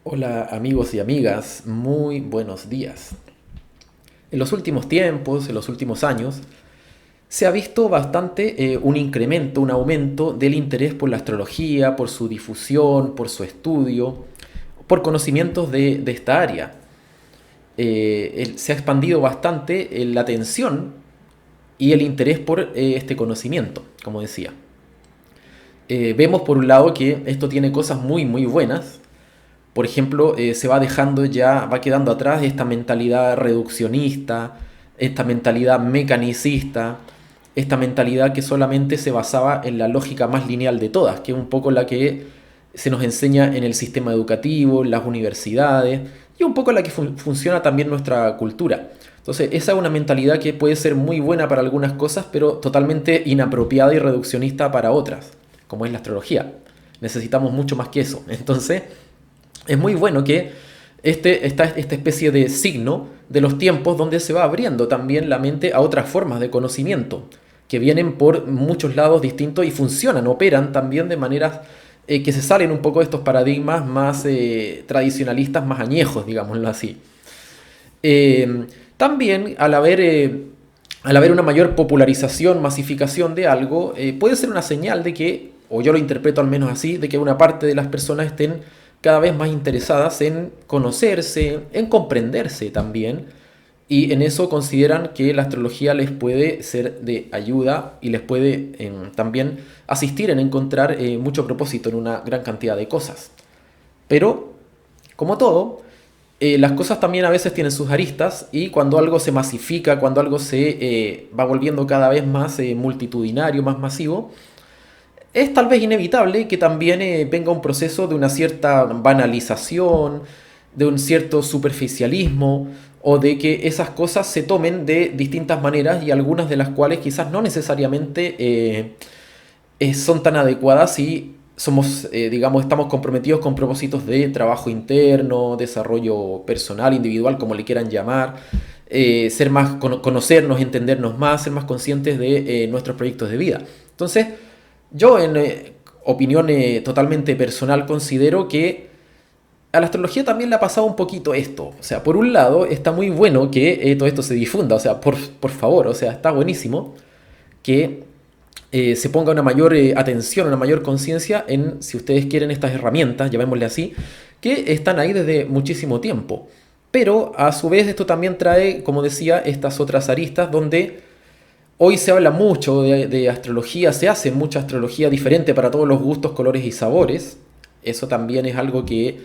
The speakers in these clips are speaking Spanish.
Hola amigos y amigas, muy buenos días. En los últimos tiempos, en los últimos años, se ha visto bastante un incremento, un aumento del interés por la astrología, por su difusión, por su estudio, por conocimientos de esta área. Se ha expandido bastante la atención y el interés por este conocimiento, como decía. Vemos por un lado que esto tiene cosas muy buenas. Por ejemplo, se va dejando ya, va quedando atrás esta mentalidad reduccionista, esta mentalidad mecanicista, esta mentalidad que solamente se basaba en la lógica más lineal de todas, que es un poco la que se nos enseña en el sistema educativo, en las universidades, y un poco la que funciona también nuestra cultura. Entonces, esa es una mentalidad que puede ser muy buena para algunas cosas, pero totalmente inapropiada y reduccionista para otras, como es la astrología. Necesitamos mucho más que eso. Entonces, es muy bueno que esta especie de signo de los tiempos donde se va abriendo también la mente a otras formas de conocimiento que vienen por muchos lados distintos y funcionan, operan también de maneras que se salen un poco de estos paradigmas más tradicionalistas, más añejos, digámoslo así. También al haber una mayor popularización, masificación de algo, puede ser una señal de que, o yo lo interpreto al menos así, de que una parte de las personas estén cada vez más interesadas en conocerse, en comprenderse también, y en eso consideran que la astrología les puede ser de ayuda y les puede también asistir en encontrar mucho propósito en una gran cantidad de cosas. Pero, como todo, las cosas también a veces tienen sus aristas y cuando algo se masifica, cuando algo se va volviendo cada vez más multitudinario, más masivo, es tal vez inevitable que también venga un proceso de una cierta banalización, de un cierto superficialismo o de que esas cosas se tomen de distintas maneras y algunas de las cuales quizás no necesariamente son tan adecuadas si somos, digamos, estamos comprometidos con propósitos de trabajo interno, desarrollo personal, individual, como le quieran llamar, ser más, conocernos, entendernos más, ser más conscientes de nuestros proyectos de vida. Entonces, yo en opinión totalmente personal considero que a la astrología también le ha pasado un poquito esto. O sea, por un lado está muy bueno que todo esto se difunda, o sea, por favor, o sea, está buenísimo que se ponga una mayor atención, una mayor conciencia en, si ustedes quieren, estas herramientas, llamémosle así, que están ahí desde muchísimo tiempo. Pero a su vez esto también trae, como decía, estas otras aristas donde hoy se habla mucho de astrología, se hace mucha astrología diferente para todos los gustos, colores y sabores. Eso también es algo que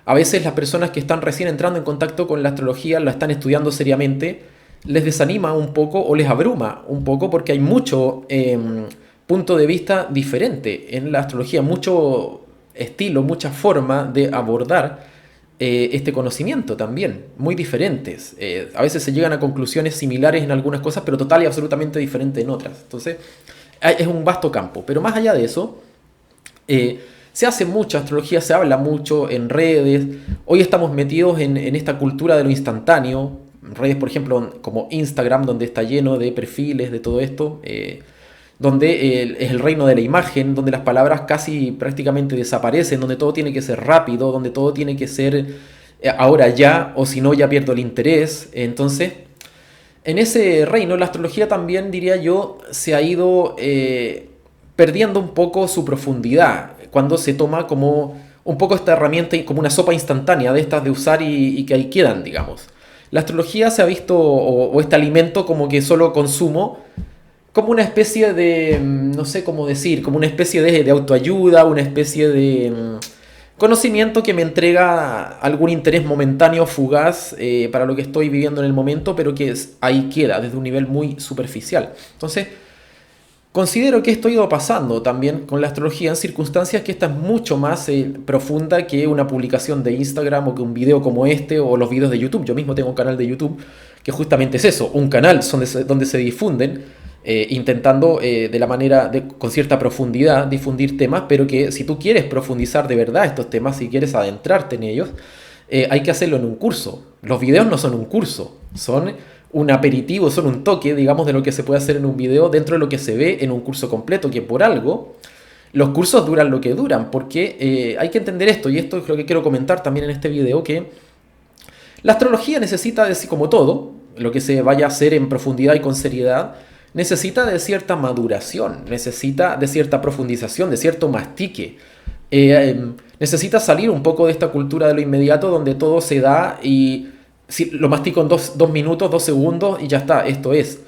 a veces las personas que están recién entrando en contacto con la astrología, la están estudiando seriamente, les desanima un poco o les abruma un poco porque hay mucho punto de vista diferente en la astrología, mucho estilo, mucha forma de abordar este conocimiento también, muy diferentes. A veces se llegan a conclusiones similares en algunas cosas, pero total y absolutamente diferentes en otras. Entonces, es un vasto campo. Pero más allá de eso, se hace mucha astrología, se habla mucho en redes. Hoy estamos metidos en esta cultura de lo instantáneo. Redes, por ejemplo, como Instagram, donde está lleno de perfiles, de todo esto. Donde es el reino de la imagen, donde las palabras casi prácticamente desaparecen, donde todo tiene que ser rápido, donde todo tiene que ser ahora ya, o si no ya pierdo el interés. Entonces, en ese reino, la astrología también, diría yo, se ha ido perdiendo un poco su profundidad, cuando se toma como un poco esta herramienta como una sopa instantánea de estas de usar y que ahí quedan, digamos. La astrología se ha visto, o este alimento como que solo consumo, como una especie de, no sé cómo decir, como una especie de autoayuda, una especie de conocimiento que me entrega algún interés momentáneo, fugaz, para lo que estoy viviendo en el momento, pero que ahí queda, desde un nivel muy superficial. Entonces, considero que esto ha ido pasando también con la astrología en circunstancias que esta es mucho más profunda que una publicación de Instagram o que un video como este o los videos de YouTube. Yo mismo tengo un canal de YouTube que justamente es eso, un canal donde se difunden, intentando de la manera, con cierta profundidad, difundir temas, pero que si tú quieres profundizar de verdad estos temas, si quieres adentrarte en ellos, hay que hacerlo en un curso. Los videos no son un curso, son un aperitivo, son un toque, digamos, de lo que se puede hacer en un video dentro de lo que se ve en un curso completo, que por algo los cursos duran lo que duran, porque hay que entender esto, y esto es lo que quiero comentar también en este video, que la astrología necesita, como todo, lo que se vaya a hacer en profundidad y con seriedad, necesita de cierta maduración, necesita de cierta profundización, de cierto mastique. Necesita salir un poco de esta cultura de lo inmediato donde todo se da y si, lo mastico en dos minutos, 2 segundos y ya está, esto es.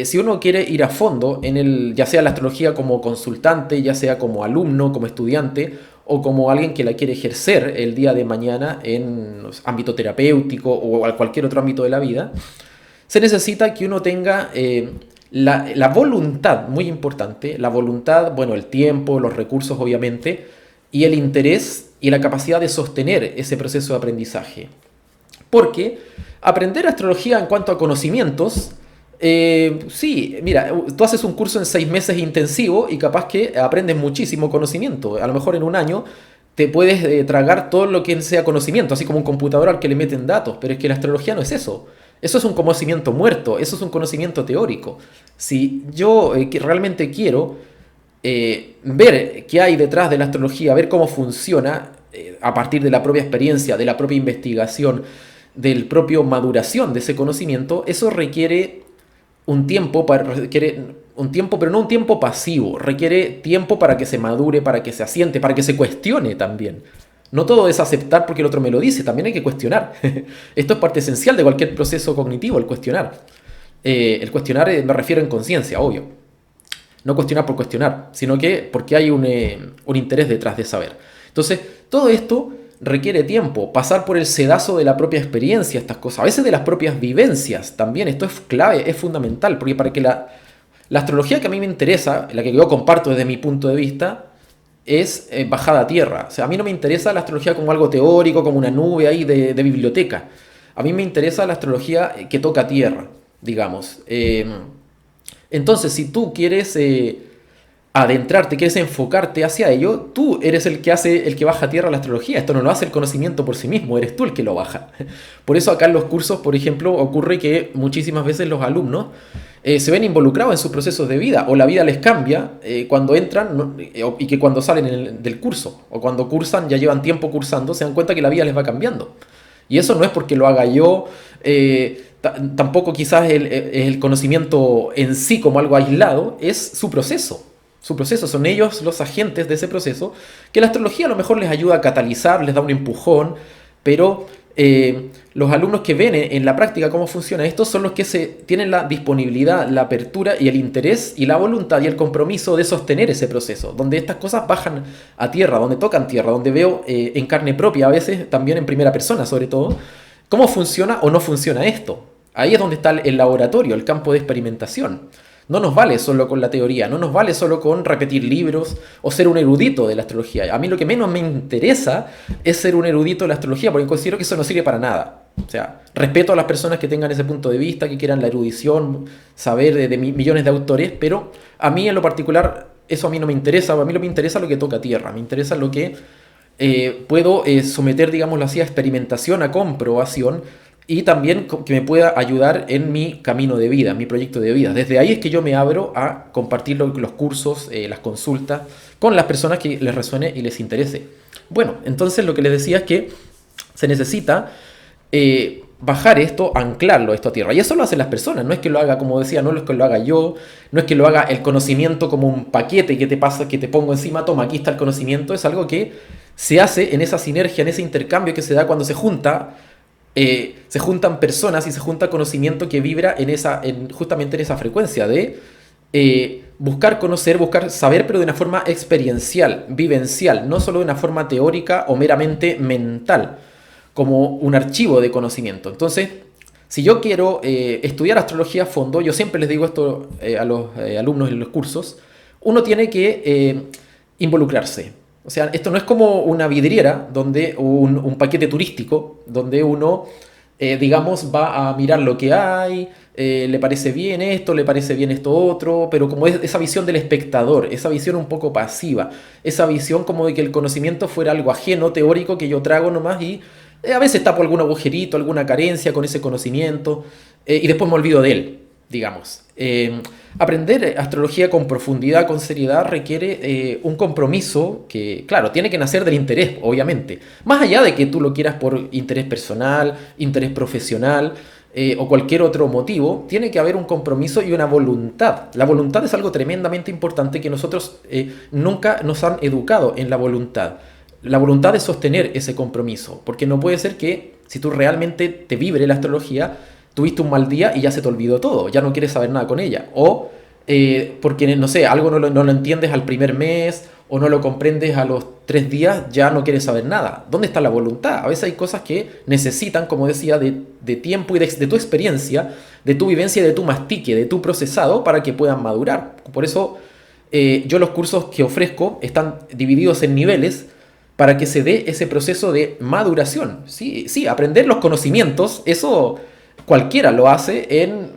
Si uno quiere ir a fondo en ya sea la astrología como consultante, ya sea como alumno, como estudiante, o como alguien que la quiere ejercer el día de mañana en ámbito terapéutico o a cualquier otro ámbito de la vida, se necesita que uno tenga la voluntad, muy importante, la voluntad, bueno, el tiempo, los recursos obviamente, y el interés y la capacidad de sostener ese proceso de aprendizaje. Porque aprender astrología en cuanto a conocimientos, sí, mira, tú haces un curso en 6 meses intensivo y capaz que aprendes muchísimo conocimiento. A lo mejor en un año te puedes tragar todo lo que sea conocimiento, así como un computador al que le meten datos, pero es que la astrología no es eso. Eso es un conocimiento muerto, eso es un conocimiento teórico. Si yo realmente quiero ver qué hay detrás de la astrología, ver cómo funciona a partir de la propia experiencia, de la propia investigación, del propio maduración de ese conocimiento, eso requiere un tiempo, pero no un tiempo pasivo, requiere tiempo para que se madure, para que se asiente, para que se cuestione también. No todo es aceptar porque el otro me lo dice, también hay que cuestionar. Esto es parte esencial de cualquier proceso cognitivo, el cuestionar. El cuestionar me refiero en conciencia, obvio. No cuestionar por cuestionar, sino que porque hay un interés detrás de saber. Entonces, todo esto requiere tiempo, pasar por el sedazo de la propia experiencia, estas cosas, a veces de las propias vivencias también, esto es clave, es fundamental, porque para que la astrología que a mí me interesa, la que yo comparto desde mi punto de vista, es bajada a tierra. O sea, a mí no me interesa la astrología como algo teórico, como una nube ahí de biblioteca. A mí me interesa la astrología que toca tierra, digamos. Entonces, si tú quieres adentrarte, quieres enfocarte hacia ello, tú eres el que baja a tierra la astrología. Esto no lo hace el conocimiento por sí mismo, eres tú el que lo baja. Por eso acá en los cursos, por ejemplo, ocurre que muchísimas veces los alumnos se ven involucrados en sus procesos de vida, o la vida les cambia cuando entran y que cuando salen del curso, o cuando cursan, ya llevan tiempo cursando, se dan cuenta que la vida les va cambiando. Y eso no es porque lo haga yo, tampoco quizás es el conocimiento en sí como algo aislado, es su proceso. Su proceso, son ellos los agentes de ese proceso, que la astrología a lo mejor les ayuda a catalizar, les da un empujón, pero los alumnos que ven en la práctica cómo funciona esto son los que tienen la disponibilidad, la apertura y el interés y la voluntad y el compromiso de sostener ese proceso, donde estas cosas bajan a tierra, donde tocan tierra, donde veo en carne propia, a veces también en primera persona sobre todo, cómo funciona o no funciona esto. Ahí es donde está el laboratorio, el campo de experimentación. No nos vale solo con la teoría, no nos vale solo con repetir libros o ser un erudito de la astrología. A mí lo que menos me interesa es ser un erudito de la astrología, porque considero que eso no sirve para nada. O sea, respeto a las personas que tengan ese punto de vista, que quieran la erudición, saber de millones de autores, pero a mí en lo particular eso a mí no me interesa. A mí lo que me interesa es lo que toca tierra, me interesa lo que puedo someter, digámoslo así, a experimentación, a comprobación, y también que me pueda ayudar en mi camino de vida, en mi proyecto de vida. Desde ahí es que yo me abro a compartir los cursos, las consultas, con las personas que les resuene y les interese. Bueno, entonces lo que les decía es que se necesita bajar esto, anclarlo esto a tierra. Y eso lo hacen las personas, no es que lo haga, como decía, no es que lo haga yo, no es que lo haga el conocimiento como un paquete que te pasa, que te pongo encima, toma, aquí está el conocimiento. Es algo que se hace en esa sinergia, en ese intercambio que se da cuando se juntan personas y se junta conocimiento que vibra justamente en esa frecuencia de buscar conocer, buscar saber, pero de una forma experiencial, vivencial, no solo de una forma teórica o meramente mental, como un archivo de conocimiento. Entonces, si yo quiero estudiar astrología a fondo, yo siempre les digo esto a los alumnos en los cursos, uno tiene que involucrarse. O sea, esto no es como una vidriera, donde un paquete turístico, donde uno, digamos, va a mirar lo que hay, le parece bien esto otro, pero como es esa visión del espectador, esa visión un poco pasiva, esa visión como de que el conocimiento fuera algo ajeno, teórico, que yo trago nomás y a veces tapo algún agujerito, alguna carencia con ese conocimiento, y después me olvido de él. digamos. Aprender astrología con profundidad, con seriedad, requiere un compromiso que, claro, tiene que nacer del interés, obviamente. Más allá de que tú lo quieras por interés personal, interés profesional o cualquier otro motivo, tiene que haber un compromiso y una voluntad. La voluntad es algo tremendamente importante que nosotros nunca nos han educado en la voluntad. La voluntad de sostener ese compromiso, porque no puede ser que si tú realmente te vibre la astrología, tuviste un mal día y ya se te olvidó todo, ya no quieres saber nada con ella. O porque, no sé, algo no lo entiendes al primer mes o no lo comprendes a los 3 días, ya no quieres saber nada. ¿Dónde está la voluntad? A veces hay cosas que necesitan, como decía, de tiempo y de tu experiencia, de tu vivencia y de tu mastique, de tu procesado para que puedan madurar. Por eso yo los cursos que ofrezco están divididos en niveles para que se dé ese proceso de maduración. Sí, sí, aprender los conocimientos, eso cualquiera lo hace en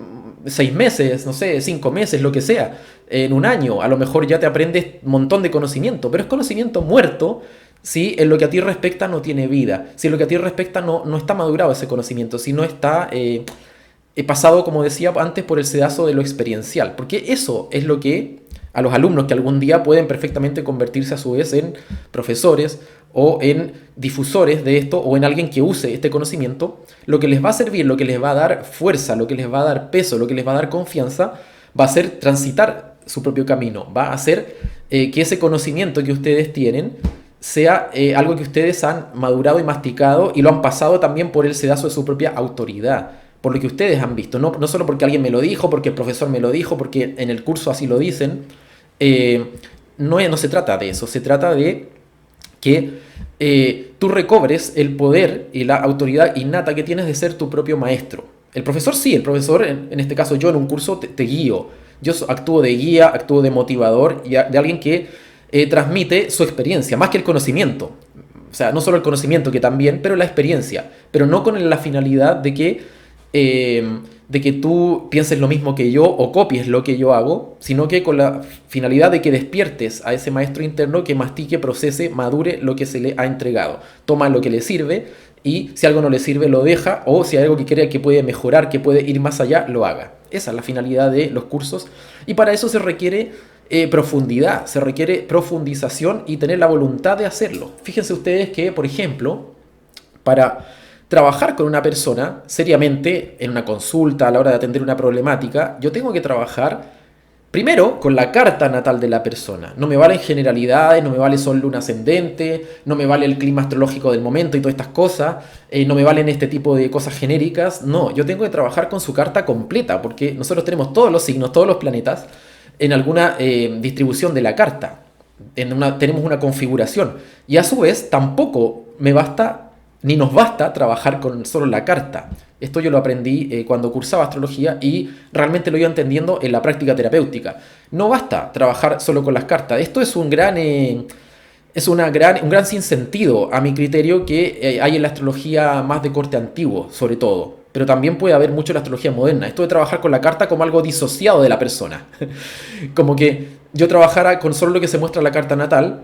6 meses, no sé, 5 meses, lo que sea, en un año. A lo mejor ya te aprendes un montón de conocimiento, pero es conocimiento muerto si en lo que a ti respecta no tiene vida, si en lo que a ti respecta no está madurado ese conocimiento, si no está pasado, como decía antes, por el sedazo de lo experiencial. Porque eso es lo que a los alumnos que algún día pueden perfectamente convertirse a su vez en profesores o en difusores de esto o en alguien que use este conocimiento, lo que les va a servir, lo que les va a dar fuerza, lo que les va a dar peso, lo que les va a dar confianza, va a ser transitar su propio camino, va a hacer que ese conocimiento que ustedes tienen sea algo que ustedes han madurado y masticado y lo han pasado también por el sedazo de su propia autoridad, por lo que ustedes han visto, no solo porque alguien me lo dijo, porque el profesor me lo dijo, porque en el curso así lo dicen. No se trata de eso, se trata de que tú recobres el poder y la autoridad innata que tienes de ser tu propio maestro. El profesor sí, el profesor, en este caso yo en un curso te guío. Yo actúo de guía, actúo de motivador y de alguien que transmite su experiencia, más que el conocimiento. O sea, no solo el conocimiento, que también, pero la experiencia. Pero no con la finalidad de que tú pienses lo mismo que yo o copies lo que yo hago, sino que con la finalidad de que despiertes a ese maestro interno que mastique, procese, madure lo que se le ha entregado. Toma lo que le sirve y si algo no le sirve lo deja, o si hay algo que cree que puede mejorar, que puede ir más allá, lo haga. Esa es la finalidad de los cursos y para eso se requiere profundidad, se requiere profundización y tener la voluntad de hacerlo. Fíjense ustedes que, por ejemplo, para trabajar con una persona seriamente en una consulta a la hora de atender una problemática, yo tengo que trabajar primero con la carta natal de la persona. No me valen generalidades, no me vale sol, luna ascendente, no me vale el clima astrológico del momento y todas estas cosas, no me valen este tipo de cosas genéricas. No, yo tengo que trabajar con su carta completa, porque nosotros tenemos todos los signos, todos los planetas en alguna distribución de la carta. Tenemos una configuración. Y a su vez tampoco me basta ni nos basta trabajar con solo la carta. Esto yo lo aprendí cuando cursaba astrología y realmente lo iba entendiendo en la práctica terapéutica. No basta trabajar solo con las cartas. Esto es un gran sinsentido a mi criterio que hay en la astrología más de corte antiguo, sobre todo. Pero también puede haber mucho en la astrología moderna. Esto de trabajar con la carta como algo disociado de la persona. Como que yo trabajara con solo lo que se muestra en la carta natal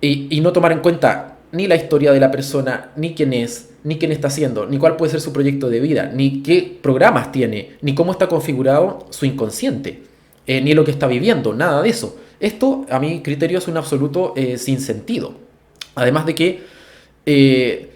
y no tomar en cuenta ni la historia de la persona, ni quién es, ni quién está haciendo, ni cuál puede ser su proyecto de vida, ni qué programas tiene, ni cómo está configurado su inconsciente, ni lo que está viviendo, nada de eso. Esto, a mi criterio, es un absoluto sinsentido. Además de que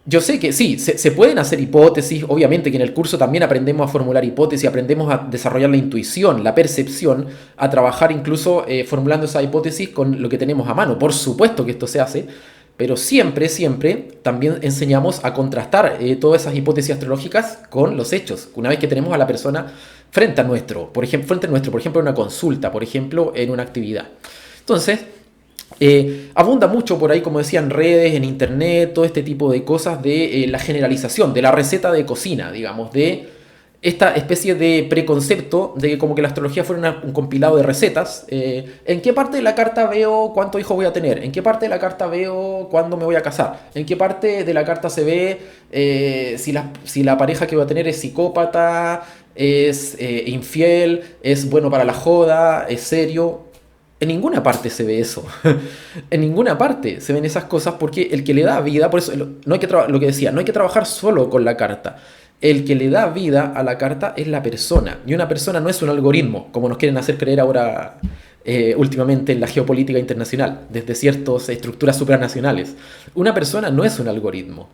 yo sé que sí, se pueden hacer hipótesis, obviamente que en el curso también aprendemos a formular hipótesis, aprendemos a desarrollar la intuición, la percepción, a trabajar incluso formulando esa hipótesis con lo que tenemos a mano. Por supuesto que esto se hace, pero siempre también enseñamos a contrastar todas esas hipótesis astrológicas con los hechos. Una vez que tenemos a la persona frente a nuestro, por ejemplo, en una consulta, por ejemplo, en una actividad. Entonces, abunda mucho por ahí, como decía, en redes, en internet, todo este tipo de cosas de la generalización, de la receta de cocina, digamos, de esta especie de preconcepto de que como que la astrología fuera un compilado de recetas. ¿En qué parte de la carta veo cuántos hijos voy a tener? ¿En qué parte de la carta veo cuándo me voy a casar? ¿En qué parte de la carta se ve si la pareja que voy a tener es psicópata, es infiel, es bueno para la joda, es serio? En ninguna parte se ve eso. En ninguna parte se ven esas cosas porque el que le da vida, por eso no hay que lo que decía, no hay que trabajar solo con la carta. el que le da vida a la carta es la persona. Y una persona no es un algoritmo, como nos quieren hacer creer ahora últimamente en la geopolítica internacional, desde ciertas estructuras supranacionales. Una persona no es un algoritmo.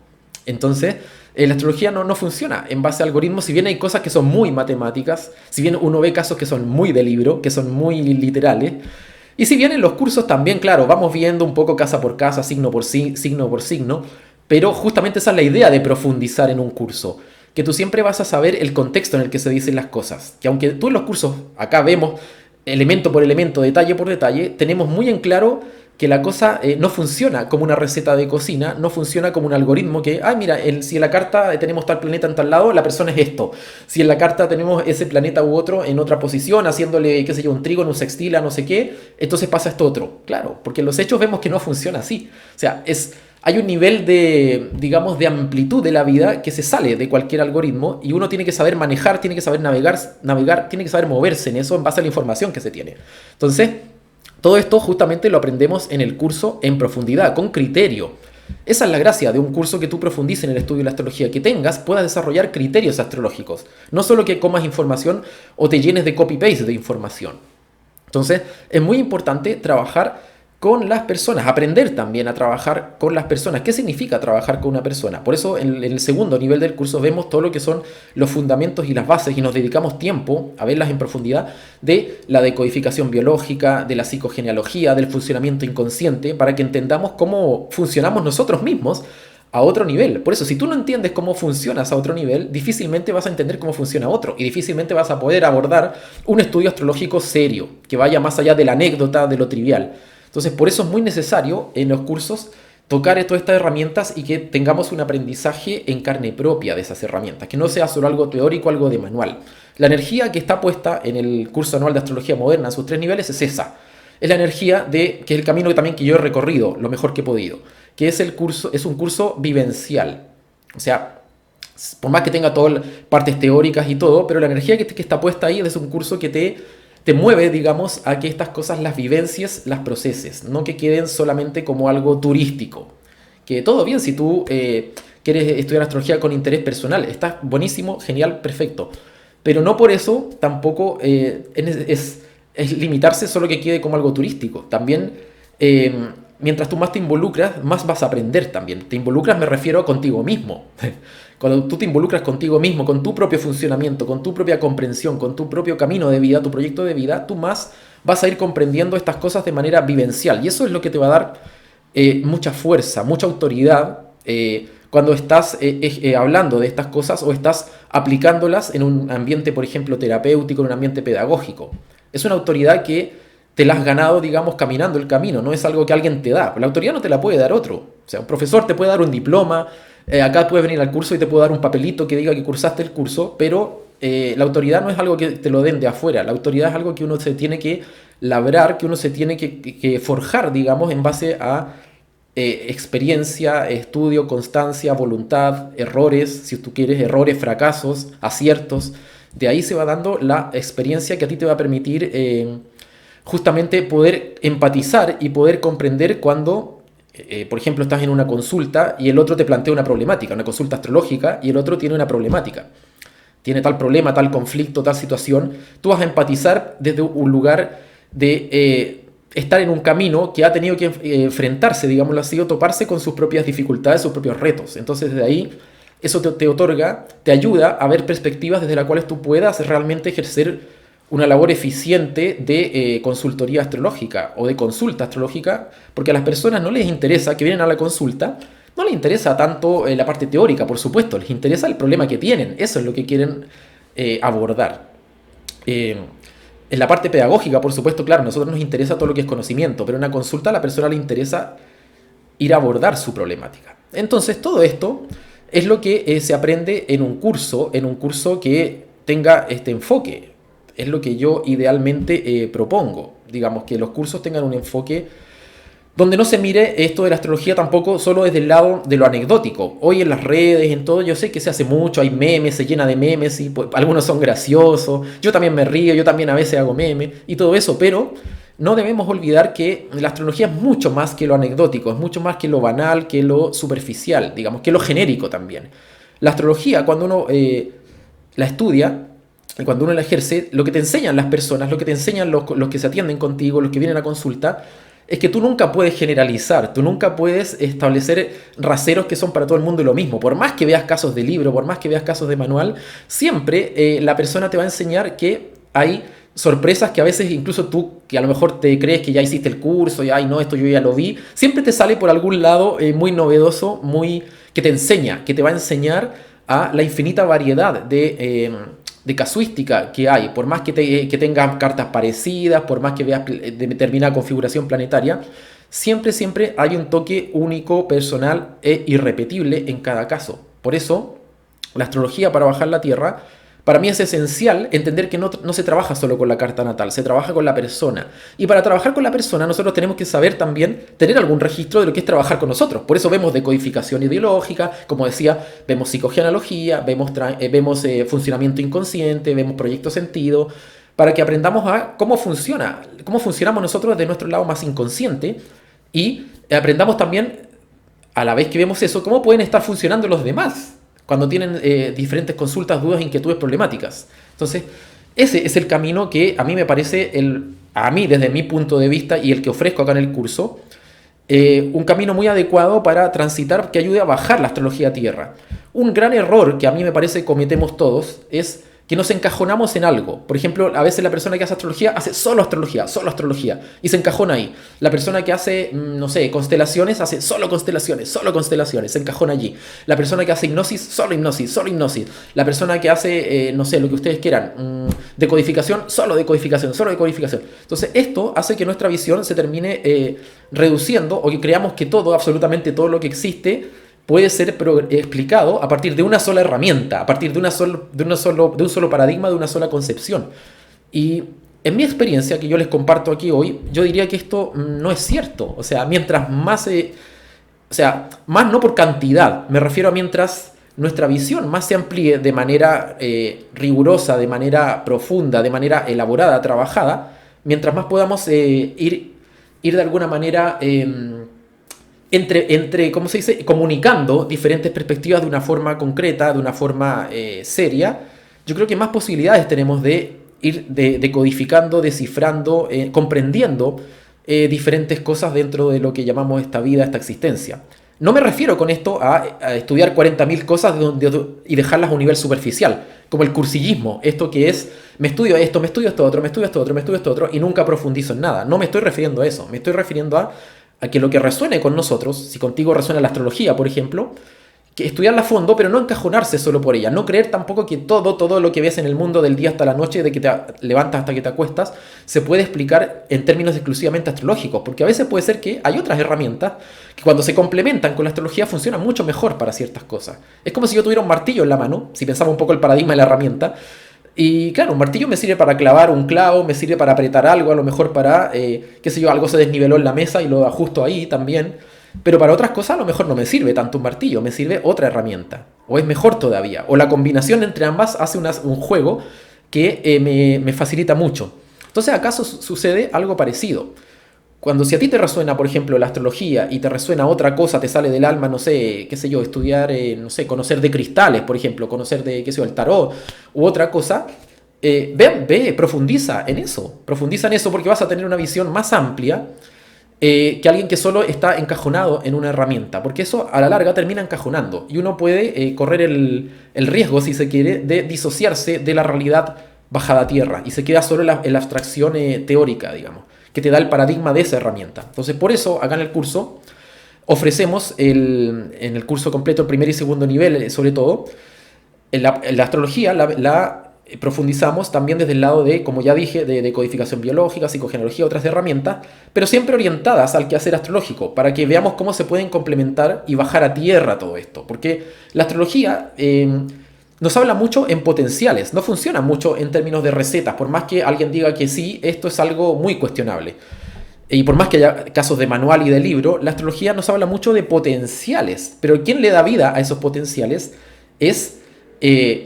Entonces, la astrología no funciona en base a algoritmos, si bien hay cosas que son muy matemáticas, si bien uno ve casos que son muy de libro, que son muy literales, y si bien en los cursos también, claro, vamos viendo un poco casa por casa, signo por signo, pero justamente esa es la idea de profundizar en un curso, que tú siempre vas a saber el contexto en el que se dicen las cosas, que aunque tú en los cursos acá vemos elemento por elemento, detalle por detalle, tenemos muy en claro que la cosa no funciona como una receta de cocina, no funciona como un algoritmo que, ay, mira, si en la carta tenemos tal planeta en tal lado, la persona es esto. Si en la carta tenemos ese planeta u otro en otra posición, haciéndole, qué sé yo, un trígono, un sextil, no sé qué, entonces pasa esto otro. Claro, porque en los hechos vemos que no funciona así. O sea, hay un nivel de, digamos, de amplitud de la vida que se sale de cualquier algoritmo y uno tiene que saber manejar, tiene que saber navegar, tiene que saber moverse en eso en base a la información que se tiene. Entonces, todo esto justamente lo aprendemos en el curso en profundidad, con criterio. Esa es la gracia de un curso que tú profundices en el estudio de la astrología, que puedas desarrollar criterios astrológicos. No solo que comas información o te llenes de copy-paste de información. Entonces, es muy importante trabajar con las personas, aprender también a trabajar con las personas. ¿Qué significa trabajar con una persona? Por eso en el segundo nivel del curso vemos todo lo que son los fundamentos y las bases y nos dedicamos tiempo a verlas en profundidad de la decodificación biológica, de la psicogenealogía, del funcionamiento inconsciente, para que entendamos cómo funcionamos nosotros mismos a otro nivel. Por eso, si tú no entiendes cómo funcionas a otro nivel, difícilmente vas a entender cómo funciona otro y difícilmente vas a poder abordar un estudio astrológico serio, que vaya más allá de la anécdota, de lo trivial. Entonces, por eso es muy necesario en los cursos tocar todas estas herramientas y que tengamos un aprendizaje en carne propia de esas herramientas, que no sea solo algo teórico, algo de manual. La energía que está puesta en el curso anual de astrología moderna, sus 3 niveles, es esa. Es la energía que es el camino que yo he recorrido lo mejor que he podido, que es un curso vivencial. O sea, por más que tenga todas partes teóricas y todo, pero la energía que está puesta ahí es un curso que te mueve, digamos, a que estas cosas las vivencies, las proceses, no que queden solamente como algo turístico. Que todo bien si tú quieres estudiar astrología con interés personal, está buenísimo, genial, perfecto. Pero no por eso tampoco es limitarse solo que quede como algo turístico. También, mientras tú más te involucras, más vas a aprender también. Te involucras, me refiero a contigo mismo. Cuando tú te involucras contigo mismo, con tu propio funcionamiento, con tu propia comprensión, con tu propio camino de vida, tu proyecto de vida, tú más vas a ir comprendiendo estas cosas de manera vivencial. Y eso es lo que te va a dar mucha fuerza, mucha autoridad cuando estás hablando de estas cosas o estás aplicándolas en un ambiente, por ejemplo, terapéutico, en un ambiente pedagógico. Es una autoridad que te la has ganado, digamos, caminando el camino, no es algo que alguien te da. La autoridad no te la puede dar otro. O sea, un profesor te puede dar un diploma, acá puedes venir al curso y te puedo dar un papelito que diga que cursaste el curso, pero la autoridad no es algo que te lo den de afuera. La autoridad es algo que uno se tiene que labrar, que uno se tiene que forjar, digamos, en base a experiencia, estudio, constancia, voluntad, errores, si tú quieres, errores, fracasos, aciertos. De ahí se va dando la experiencia que a ti te va a permitir justamente poder empatizar y poder comprender cuando, por ejemplo, estás en una consulta y el otro te plantea una problemática, una consulta astrológica, y el otro tiene una problemática. Tiene tal problema, tal conflicto, tal situación. Tú vas a empatizar desde un lugar de estar en un camino que ha tenido que enfrentarse, digámoslo así, o toparse con sus propias dificultades, sus propios retos. Entonces, desde ahí, eso te otorga, te ayuda a ver perspectivas desde las cuales tú puedas realmente ejercer una labor eficiente de consultoría astrológica o de consulta astrológica, porque a las personas no les interesa que vienen a la consulta, no les interesa tanto la parte teórica, por supuesto, les interesa el problema que tienen, eso es lo que quieren abordar. En la parte pedagógica, por supuesto, claro, a nosotros nos interesa todo lo que es conocimiento, pero en una consulta a la persona le interesa ir a abordar su problemática. Entonces, todo esto es lo que se aprende en un curso que tenga este enfoque. Es lo que yo idealmente propongo. Digamos, que los cursos tengan un enfoque donde no se mire esto de la astrología tampoco solo desde el lado de lo anecdótico. Hoy en las redes, en todo, yo sé que se hace mucho, hay memes, se llena de memes, y pues, algunos son graciosos, yo también me río, yo también a veces hago memes y todo eso, pero no debemos olvidar que la astrología es mucho más que lo anecdótico, es mucho más que lo banal, que lo superficial, digamos, que lo genérico también. La astrología, cuando uno la estudia, cuando uno la ejerce, lo que te enseñan las personas, lo que te enseñan los que se atienden contigo, los que vienen a consulta, es que tú nunca puedes generalizar, tú nunca puedes establecer raseros que son para todo el mundo lo mismo. Por más que veas casos de libro, por más que veas casos de manual, siempre la persona te va a enseñar que hay sorpresas que a veces incluso tú, que a lo mejor te crees que ya hiciste el curso y ay no, esto yo ya lo vi, siempre te sale por algún lado muy novedoso, que te enseña, que te va a enseñar a la infinita variedad de casuística que hay, por más que tengas cartas parecidas, por más que veas determinada configuración planetaria, siempre hay un toque único, personal e irrepetible en cada caso. Por eso, la astrología para bajar la Tierra, para mí es esencial entender que no se trabaja solo con la carta natal, se trabaja con la persona. Y para trabajar con la persona nosotros tenemos que saber también tener algún registro de lo que es trabajar con nosotros. Por eso vemos decodificación ideológica, como decía, vemos psicogenealogía, vemos funcionamiento inconsciente, vemos proyecto sentido, para que aprendamos a cómo funcionamos nosotros desde nuestro lado más inconsciente y aprendamos también, a la vez que vemos eso, cómo pueden estar funcionando los demás cuando tienen diferentes consultas, dudas, inquietudes, problemáticas. Entonces, ese es el camino que a mí me parece, a mí desde mi punto de vista y el que ofrezco acá en el curso, un camino muy adecuado para transitar que ayude a bajar la astrología a tierra. Un gran error que a mí me parece cometemos todos es que nos encajonamos en algo. Por ejemplo, a veces la persona que hace solo astrología, y se encajona ahí. La persona que hace, no sé, constelaciones, hace solo constelaciones, se encajona allí. La persona que hace hipnosis, solo hipnosis. La persona que hace, no sé, lo que ustedes quieran, decodificación, solo decodificación. Entonces, esto hace que nuestra visión se termine reduciendo, o que creamos que absolutamente todo lo que existe, puede ser explicado a partir de una sola herramienta, a partir de un solo paradigma, de una sola concepción. Y en mi experiencia, que yo les comparto aquí hoy, yo diría que esto no es cierto. O sea, mientras más, más no por cantidad, me refiero a mientras nuestra visión más se amplíe de manera rigurosa, de manera profunda, de manera elaborada, trabajada, mientras más podamos ir de alguna manera ¿cómo se dice?, comunicando diferentes perspectivas de una forma concreta, de una forma seria, yo creo que más posibilidades tenemos de ir decodificando, descifrando, comprendiendo diferentes cosas dentro de lo que llamamos esta vida, esta existencia. No me refiero con esto a estudiar 40.000 cosas y dejarlas a un nivel superficial, como el cursillismo, esto que es, me estudio esto otro, y nunca profundizo en nada. No me estoy refiriendo a eso, me estoy refiriendo a que lo que resuene con nosotros, si contigo resuena la astrología, por ejemplo, que estudiarla a fondo, pero no encajonarse solo por ella, no creer tampoco que todo lo que ves en el mundo del día hasta la noche, de que te levantas hasta que te acuestas, se puede explicar en términos exclusivamente astrológicos, porque a veces puede ser que hay otras herramientas que cuando se complementan con la astrología funcionan mucho mejor para ciertas cosas. Es como si yo tuviera un martillo en la mano, si pensamos un poco el paradigma de la herramienta, y claro, un martillo me sirve para clavar un clavo, me sirve para apretar algo, a lo mejor para, qué sé yo, algo se desniveló en la mesa y lo ajusto ahí también. Pero para otras cosas a lo mejor no me sirve tanto un martillo, me sirve otra herramienta. O es mejor todavía. O la combinación entre ambas hace un juego que me facilita mucho. Entonces, ¿acaso sucede algo parecido? Si a ti te resuena, por ejemplo, la astrología y te resuena otra cosa, te sale del alma, no sé, qué sé yo, estudiar, no sé, conocer de cristales, por ejemplo, conocer de, qué sé yo, el tarot u otra cosa, profundiza en eso porque vas a tener una visión más amplia que alguien que solo está encajonado en una herramienta, porque eso a la larga termina encajonando y uno puede correr el riesgo, si se quiere, de disociarse de la realidad bajada a tierra y se queda solo en la abstracción teórica, digamos, que te da el paradigma de esa herramienta. Entonces, por eso, acá en el curso, ofrecemos en el curso completo, el primer y segundo nivel, sobre todo, en la astrología la profundizamos también desde el lado de, como ya dije, de decodificación biológica, psicogenealogía, otras herramientas, pero siempre orientadas al quehacer astrológico, para que veamos cómo se pueden complementar y bajar a tierra todo esto. Porque la astrología nos habla mucho en potenciales, no funciona mucho en términos de recetas, por más que alguien diga que sí, esto es algo muy cuestionable. Y por más que haya casos de manual y de libro, la astrología nos habla mucho de potenciales, pero quien le da vida a esos potenciales es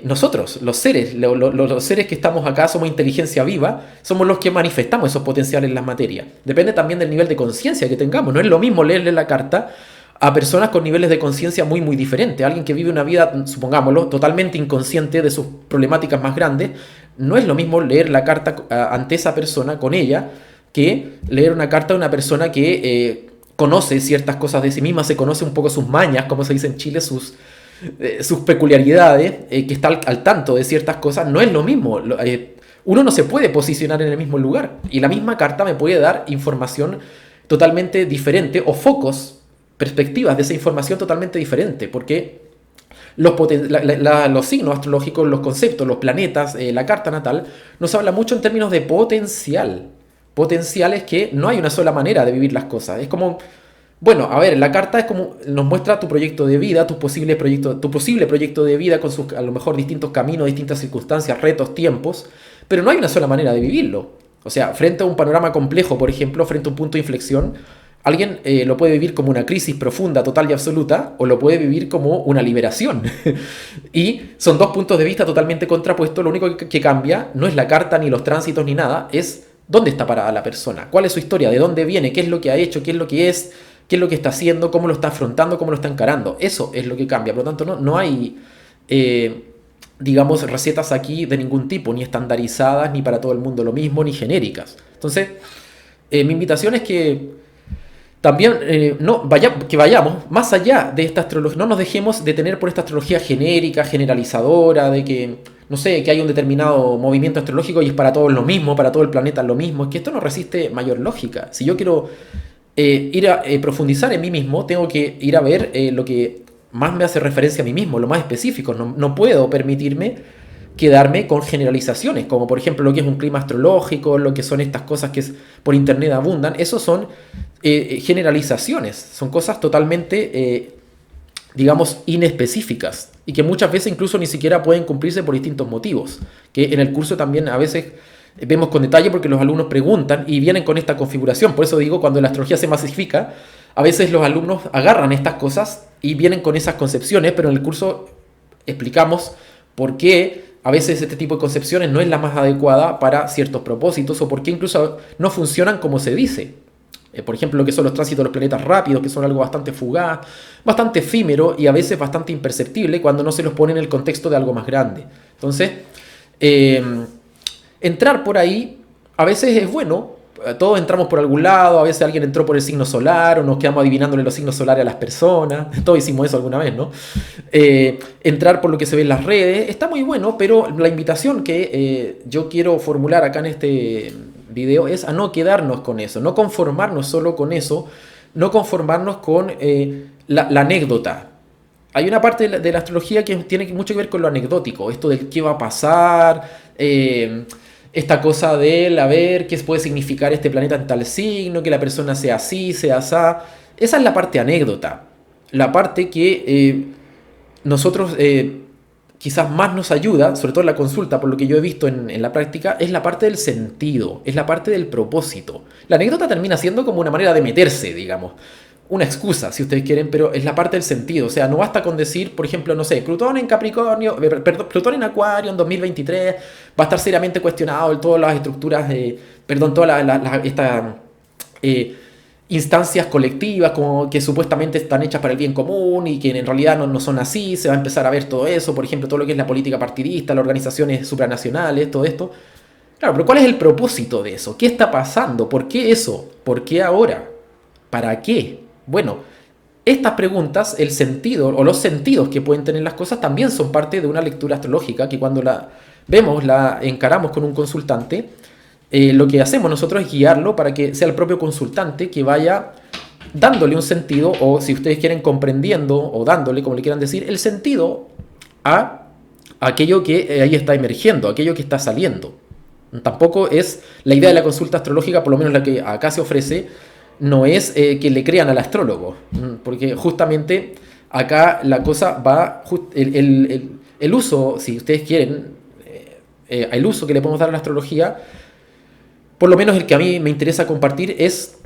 nosotros, los seres. Los seres que estamos acá somos inteligencia viva, somos los que manifestamos esos potenciales en la materia. Depende también del nivel de conciencia que tengamos. No es lo mismo leerle la carta a personas con niveles de conciencia muy, muy diferentes. Alguien que vive una vida, supongámoslo, totalmente inconsciente de sus problemáticas más grandes, no es lo mismo leer la carta ante esa persona, con ella, que leer una carta de una persona que conoce ciertas cosas de sí misma, se conoce un poco sus mañas, como se dice en Chile, sus peculiaridades, que está al tanto de ciertas cosas. No es lo mismo. Uno no se puede posicionar en el mismo lugar. Y la misma carta me puede dar información totalmente diferente o focos, perspectivas de esa información totalmente diferente, porque los signos astrológicos, los conceptos, los planetas, la carta natal, nos habla mucho en términos de potencial. Potencial es que no hay una sola manera de vivir las cosas. Es como, bueno, a ver, la carta es como nos muestra tu proyecto de vida, tu posible proyecto de vida con sus a lo mejor distintos caminos, distintas circunstancias, retos, tiempos, pero no hay una sola manera de vivirlo. O sea, frente a un panorama complejo, por ejemplo, frente a un punto de inflexión, alguien lo puede vivir como una crisis profunda, total y absoluta, o lo puede vivir como una liberación. Y son dos puntos de vista totalmente contrapuestos. Lo único que cambia no es la carta, ni los tránsitos, ni nada, es dónde está parada la persona, cuál es su historia, de dónde viene, qué es lo que ha hecho, qué es lo que es, qué es lo que está haciendo, cómo lo está afrontando, cómo lo está encarando. Eso es lo que cambia. Por lo tanto, no hay, digamos, recetas aquí de ningún tipo, ni estandarizadas, ni para todo el mundo lo mismo, ni genéricas. Entonces, mi invitación es que también que vayamos más allá de esta astrología, no nos dejemos detener por esta astrología genérica, generalizadora, de que, no sé, que hay un determinado movimiento astrológico y es para todos lo mismo, para todo el planeta lo mismo. Es que esto no resiste mayor lógica. Si yo quiero ir a profundizar en mí mismo, tengo que ir a ver lo que más me hace referencia a mí mismo, lo más específico. No puedo permitirme quedarme con generalizaciones, como por ejemplo lo que es un clima astrológico, lo que son estas cosas que por internet abundan. Esos son generalizaciones, son cosas totalmente, digamos, inespecíficas y que muchas veces incluso ni siquiera pueden cumplirse por distintos motivos, que en el curso también a veces vemos con detalle porque los alumnos preguntan y vienen con esta configuración. Por eso digo, cuando la astrología se masifica, a veces los alumnos agarran estas cosas y vienen con esas concepciones, pero en el curso explicamos por qué a veces este tipo de concepciones no es la más adecuada para ciertos propósitos o por qué incluso no funcionan como se dice. Por ejemplo, lo que son los tránsitos de los planetas rápidos, que son algo bastante fugaz, bastante efímero y a veces bastante imperceptible cuando no se los pone en el contexto de algo más grande. Entonces, entrar por ahí a veces es bueno. Todos entramos por algún lado, a veces alguien entró por el signo solar o nos quedamos adivinándole los signos solares a las personas. Todos hicimos eso alguna vez, ¿no? Entrar por lo que se ve en las redes está muy bueno, pero la invitación que yo quiero formular acá en este video es a no quedarnos con eso, no conformarnos solo con eso, no conformarnos con la anécdota. Hay una parte de la astrología que tiene mucho que ver con lo anecdótico, esto del qué va a pasar, esta cosa del a ver qué puede significar este planeta en tal signo, que la persona sea así, sea asá. Esa es la parte anécdota, la parte que nosotros quizás más nos ayuda, sobre todo en la consulta, por lo que yo he visto en la práctica, es la parte del sentido, es la parte del propósito. La anécdota termina siendo como una manera de meterse, digamos. Una excusa, si ustedes quieren, pero es la parte del sentido. O sea, no basta con decir, por ejemplo, no sé, Plutón en Capricornio, perdón, Plutón en Acuario en 2023 va a estar seriamente cuestionado en todas las estructuras, todas estas instancias colectivas como que supuestamente están hechas para el bien común y que en realidad no son así. Se va a empezar a ver todo eso, por ejemplo, todo lo que es la política partidista, las organizaciones supranacionales, todo esto. Claro, pero ¿cuál es el propósito de eso? ¿Qué está pasando? ¿Por qué eso? ¿Por qué ahora? ¿Para qué? Bueno, estas preguntas, el sentido o los sentidos que pueden tener las cosas también son parte de una lectura astrológica que cuando la vemos, la encaramos con un consultante, lo que hacemos nosotros es guiarlo para que sea el propio consultante que vaya dándole un sentido o si ustedes quieren comprendiendo o dándole, como le quieran decir, el sentido a aquello que ahí está emergiendo, aquello que está saliendo. Tampoco es la idea de la consulta astrológica, por lo menos la que acá se ofrece, no es que le crean al astrólogo, porque justamente acá la cosa va, el uso, si ustedes quieren, el uso que le podemos dar a la astrología, por lo menos el que a mí me interesa compartir es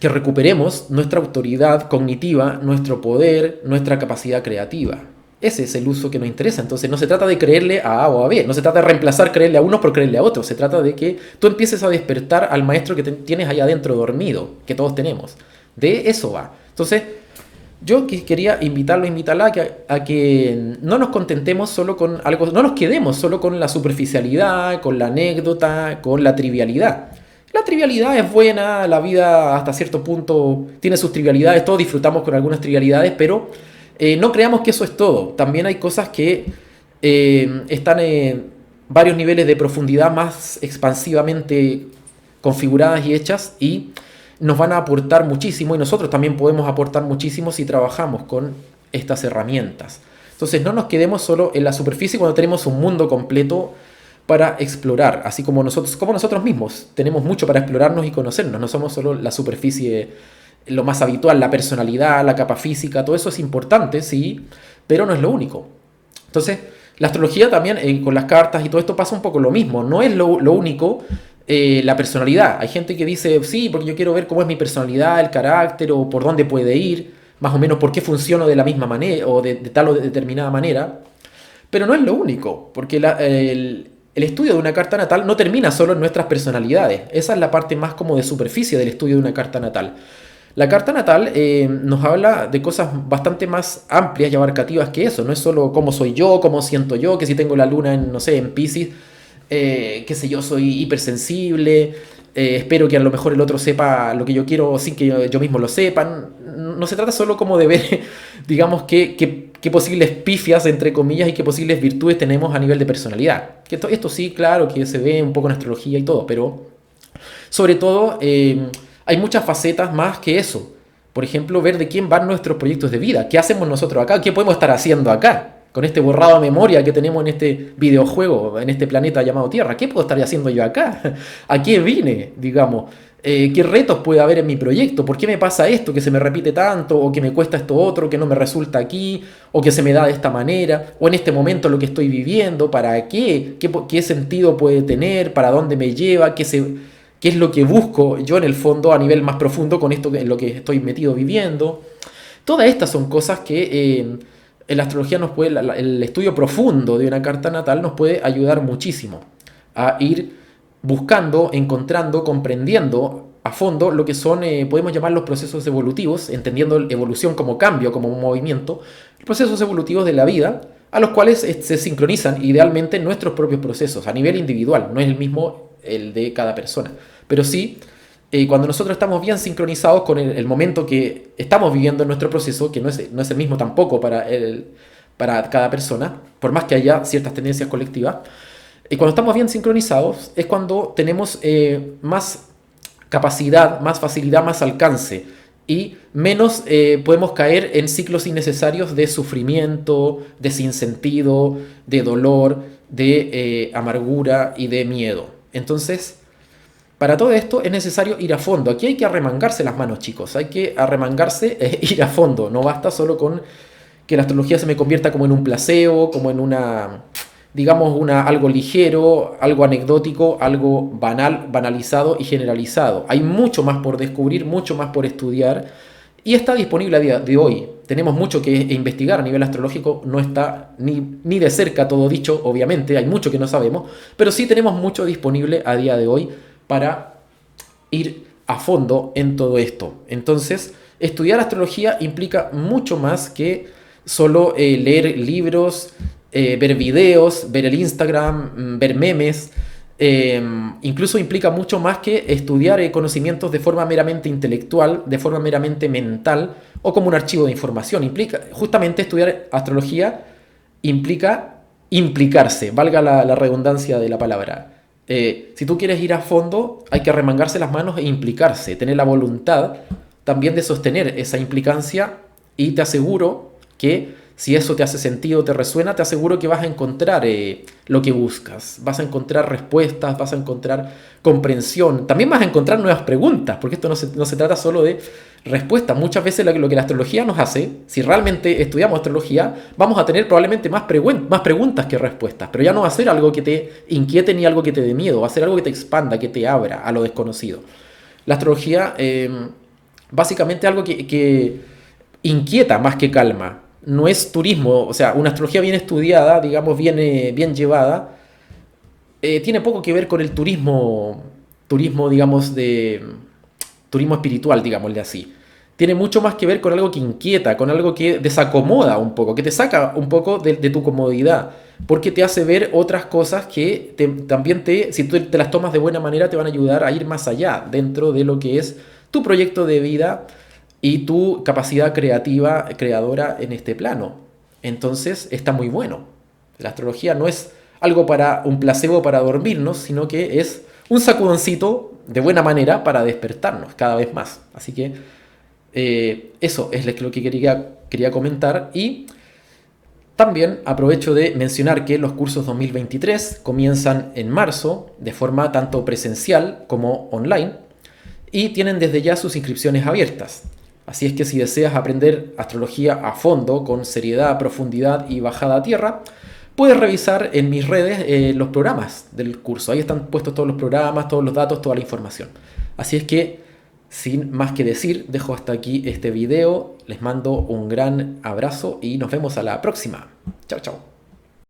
que recuperemos nuestra autoridad cognitiva, nuestro poder, nuestra capacidad creativa. Ese es el uso que nos interesa. Entonces no se trata de creerle a A o a B, no se trata de reemplazar creerle a uno por creerle a otro, se trata de que tú empieces a despertar al maestro que tienes allá adentro dormido, que todos tenemos. De eso va. Entonces, Yo quería invitarla a que no nos contentemos solo con algo, no nos quedemos solo con la superficialidad, con la anécdota, con la trivialidad. La trivialidad es buena, la vida hasta cierto punto tiene sus trivialidades, todos disfrutamos con algunas trivialidades, pero no creamos que eso es todo. También hay cosas que están en varios niveles de profundidad más expansivamente configuradas y hechas y nos van a aportar muchísimo y nosotros también podemos aportar muchísimo si trabajamos con estas herramientas. Entonces no nos quedemos solo en la superficie cuando tenemos un mundo completo para explorar, así como nosotros mismos tenemos mucho para explorarnos y conocernos, no somos solo la superficie, lo más habitual, la personalidad, la capa física, todo eso es importante, sí, pero no es lo único. Entonces, la astrología también, con las cartas y todo esto pasa un poco lo mismo, no es lo único la personalidad. Hay gente que dice, sí, porque yo quiero ver cómo es mi personalidad, el carácter, o por dónde puede ir, más o menos por qué funciono de la misma manera, o de tal o de determinada manera. Pero no es lo único, porque el estudio de una carta natal no termina solo en nuestras personalidades. Esa es la parte más como de superficie del estudio de una carta natal. La carta natal nos habla de cosas bastante más amplias y abarcativas que eso. No es solo cómo soy yo, cómo siento yo, que si tengo la luna en, no sé, en Piscis, qué sé yo, soy hipersensible, espero que a lo mejor el otro sepa lo que yo quiero sin que yo mismo lo sepa. No se trata solo como de ver, digamos, qué posibles pifias, entre comillas, y qué posibles virtudes tenemos a nivel de personalidad. Que esto sí, claro, que se ve un poco en astrología y todo, pero sobre todo hay muchas facetas más que eso. Por ejemplo, ver de quién van nuestros proyectos de vida, qué hacemos nosotros acá, qué podemos estar haciendo acá con este borrado de memoria que tenemos en este videojuego, en este planeta llamado Tierra. ¿Qué puedo estar haciendo yo acá? ¿A qué vine, digamos? ¿Qué retos puede haber en mi proyecto? ¿Por qué me pasa esto que se me repite tanto? ¿O que me cuesta esto otro que no me resulta aquí? ¿O que se me da de esta manera? ¿O en este momento lo que estoy viviendo? ¿Para qué? ¿Qué sentido puede tener? ¿Para dónde me lleva? ¿Qué es lo que busco yo en el fondo a nivel más profundo con esto en lo que estoy metido viviendo? Todas estas son cosas que en la astrología nos puede, el estudio profundo de una carta natal nos puede ayudar muchísimo a ir buscando, encontrando, comprendiendo a fondo lo que son, podemos llamar los procesos evolutivos, entendiendo evolución como cambio, como un movimiento, procesos evolutivos de la vida, a los cuales se sincronizan idealmente nuestros propios procesos a nivel individual, no es el mismo el de cada persona, pero sí cuando nosotros estamos bien sincronizados con el momento que estamos viviendo en nuestro proceso, que no es el mismo tampoco para cada persona, por más que haya ciertas tendencias colectivas, y cuando estamos bien sincronizados es cuando tenemos más capacidad, más facilidad, más alcance y menos podemos caer en ciclos innecesarios de sufrimiento, de sinsentido, de dolor, de amargura y de miedo. Entonces, para todo esto es necesario ir a fondo. Aquí hay que arremangarse las manos, chicos. Hay que arremangarse e ir a fondo. No basta solo con que la astrología se me convierta como en un placebo, como en una, digamos, algo ligero, algo anecdótico, algo banalizado y generalizado. Hay mucho más por descubrir, mucho más por estudiar y está disponible a día de hoy. Tenemos mucho que investigar a nivel astrológico, no está ni de cerca todo dicho, obviamente, hay mucho que no sabemos, pero sí tenemos mucho disponible a día de hoy para ir a fondo en todo esto. Entonces, estudiar astrología implica mucho más que solo leer libros, ver videos, ver el Instagram, ver memes. Incluso implica mucho más que estudiar conocimientos de forma meramente intelectual, de forma meramente mental o como un archivo de información. Justamente estudiar astrología implica implicarse, valga la redundancia de la palabra. Si tú quieres ir a fondo, hay que arremangarse las manos e implicarse, tener la voluntad también de sostener esa implicancia y te aseguro que si eso te hace sentido, te resuena, te aseguro que vas a encontrar lo que buscas, vas a encontrar respuestas, vas a encontrar comprensión, también vas a encontrar nuevas preguntas, porque esto no se trata solo de respuestas. Muchas veces lo que la astrología nos hace, si realmente estudiamos astrología, vamos a tener probablemente más preguntas que respuestas, pero ya no va a ser algo que te inquiete ni algo que te dé miedo, va a ser algo que te expanda, que te abra a lo desconocido. La astrología básicamente algo que inquieta más que calma. No es turismo, o sea, una astrología bien estudiada, digamos, bien llevada, tiene poco que ver con el turismo, digamos, turismo espiritual, digámosle así. tiene mucho más que ver con algo que inquieta, con algo que desacomoda un poco, que te saca un poco de tu comodidad, porque te hace ver otras cosas que también si tú te las tomas de buena manera, te van a ayudar a ir más allá dentro de lo que es tu proyecto de vida y tu capacidad creativa, creadora en este plano. Entonces está muy bueno. La astrología no es algo para un placebo para dormirnos, sino que es un sacudoncito de buena manera para despertarnos cada vez más. Así que eso es lo que quería comentar. Y también aprovecho de mencionar que los cursos 2023 comienzan en marzo de forma tanto presencial como online y tienen desde ya sus inscripciones abiertas. Así es que si deseas aprender astrología a fondo, con seriedad, profundidad y bajada a tierra, puedes revisar en mis redes los programas del curso. Ahí están puestos todos los programas, todos los datos, toda la información. Así es que, sin más que decir, dejo hasta aquí este video. Les mando un gran abrazo y nos vemos a la próxima. Chao, chao.